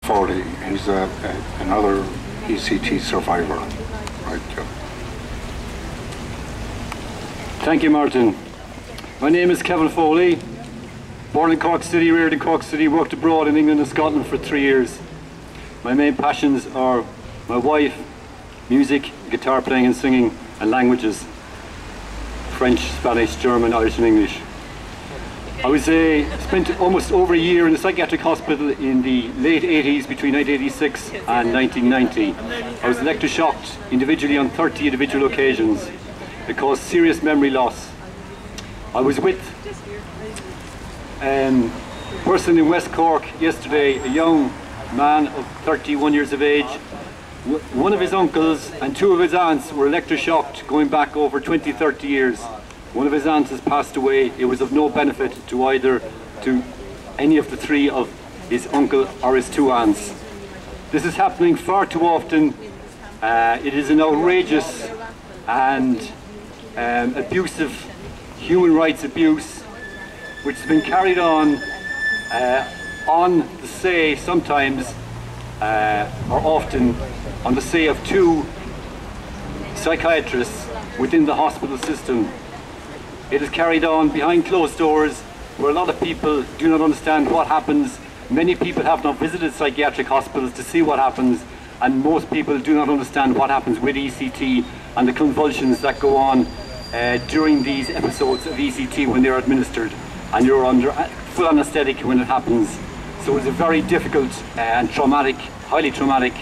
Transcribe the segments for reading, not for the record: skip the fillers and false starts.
Foley. He's another ECT survivor. Right, Joe. Thank you, Martin. My name is Kevin Foley. Born in Cork City, reared in Cork City, worked abroad in England and Scotland for 3 years. My main passions are my wife, music, guitar playing and singing, and languages. French, Spanish, German, Irish and English. I spent almost over a year in a psychiatric hospital in the late 80s, between 1986 and 1990. I was electroshocked individually on 30 individual occasions. It caused serious memory loss. I was with a person in West Cork yesterday, a young man of 31 years of age. One of his uncles and two of his aunts were electroshocked going back over 20-30 years. One of his aunts has passed away. It was of no benefit to any of the three of his uncle or his two aunts. This is happening far too often. It is an outrageous and abusive human rights abuse which has been carried on the say sometimes or often on the say of two psychiatrists within the hospital system. It is carried on behind closed doors where a lot of people do not understand what happens. Many people have not visited psychiatric hospitals to see what happens, and most people do not understand what happens with ECT and the convulsions that go on during these episodes of ECT when they're administered, and you're under full anesthetic when it happens. So it's a very difficult and traumatic, highly traumatic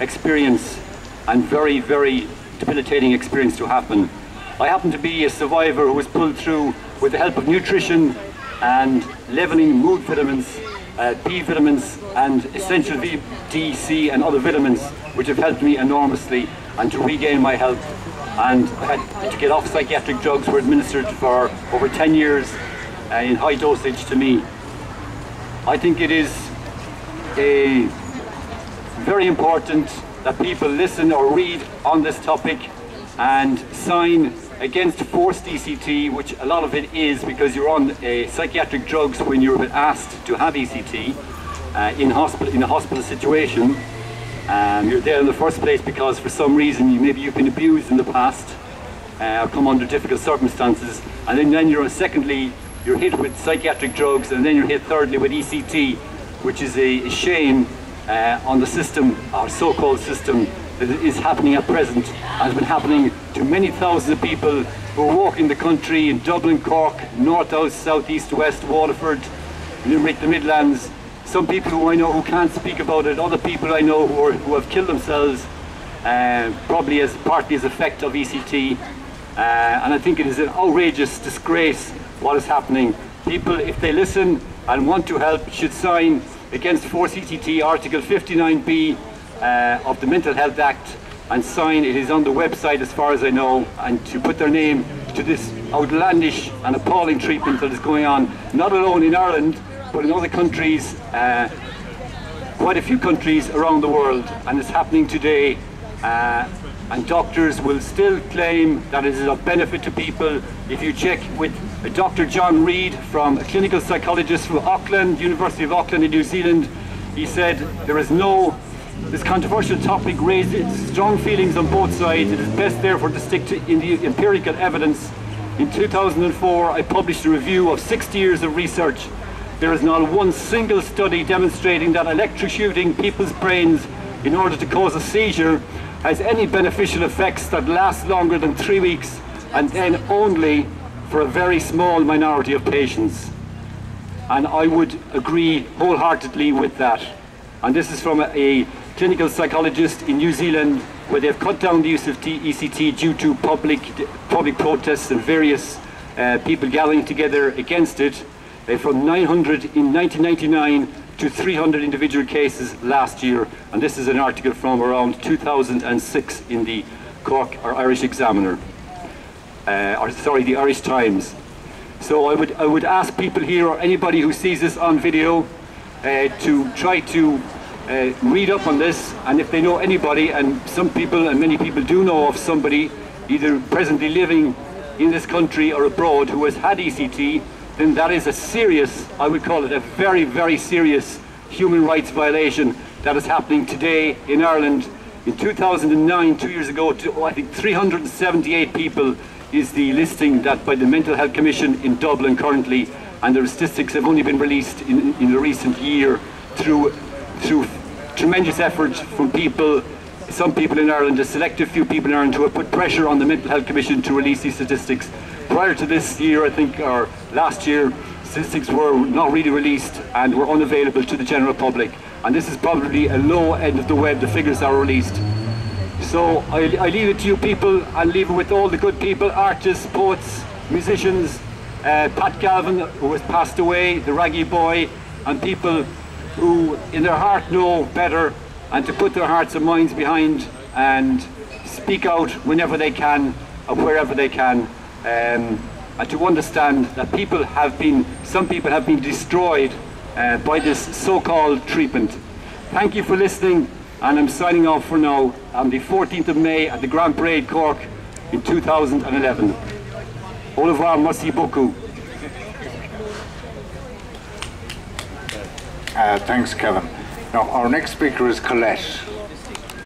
experience, and very, very debilitating experience to happen. I happen to be a survivor who was pulled through with the help of nutrition and leavening mood vitamins, B vitamins and essential D, C and other vitamins which have helped me enormously and to regain my health. And I had to get off psychiatric drugs, were administered for over 10 years in high dosage to me. I think it is very important that people listen or read on this topic and sign against forced ECT, which a lot of it is because you're on psychiatric drugs when you're asked to have ECT in a hospital situation. You're there in the first place because for some reason maybe you've been abused in the past or come under difficult circumstances, and then you're secondly you're hit with psychiatric drugs, and then you're hit thirdly with ECT, which is a shame on the system, our so-called system, that is happening at present, and has been happening to many thousands of people who are walking the country in Dublin, Cork, North, South, East, West, Waterford, Limerick, the Midlands. Some people who I know who can't speak about it, other people I know who have killed themselves, probably partly as effect of ECT. And I think it is an outrageous disgrace what is happening. People, if they listen and want to help, should sign against forced ECT Article 59B of the Mental Health Act and sign. It is on the website as far as I know, and to put their name to this outlandish and appalling treatment that is going on, not alone in Ireland, but in other countries, quite a few countries around the world, and it's happening today. And doctors will still claim that it is of benefit to people. If you check with Dr. John Reid, from a clinical psychologist from Auckland, University of Auckland in New Zealand, he said this controversial topic raises strong feelings on both sides. It is best therefore to stick in the empirical evidence. In 2004, I published a review of 60 years of research. There is not one single study demonstrating that electrocuting people's brains in order to cause a seizure has any beneficial effects that last longer than 3 weeks, and then only for a very small minority of patients. And I would agree wholeheartedly with that. And this is from a clinical psychologist in New Zealand, where they've cut down the use of ECT due to public protests and various people gathering together against it, from 900 in 1999 to 300 individual cases last year. And this is an article from around 2006 in the Cork or Irish Examiner, the Irish Times. So I would ask people here, or anybody who sees this on video, to try to read up on this, and if they know anybody, and some people and many people do know of somebody either presently living in this country or abroad who has had ECT, then that is a serious, I would call it a very, very serious human rights violation that is happening today in Ireland. In 2009, 2 years ago, I think 378 people is the listing that by the Mental Health Commission in Dublin currently, and the statistics have only been released in the recent year through tremendous efforts from people, some people in Ireland, a selective few people in Ireland who have put pressure on the Mental Health Commission to release these statistics. Prior to this year, I think, or last year, statistics were not really released and were unavailable to the general public. And this is probably a low end of the web, the figures that are released. So I leave it to you people, and leave it with all the good people, artists, poets, musicians, Pat Galvin, who has passed away, the Raggy Boy, and people who in their heart know better, and to put their hearts and minds behind and speak out whenever they can or wherever they can, and to understand that some people have been destroyed by this so-called treatment. Thank you for listening, and I'm signing off for now on the 14th of May at the Grand Parade, Cork in 2011. Au revoir, merci beaucoup. Thanks, Kevin. Now, our next speaker is Colette.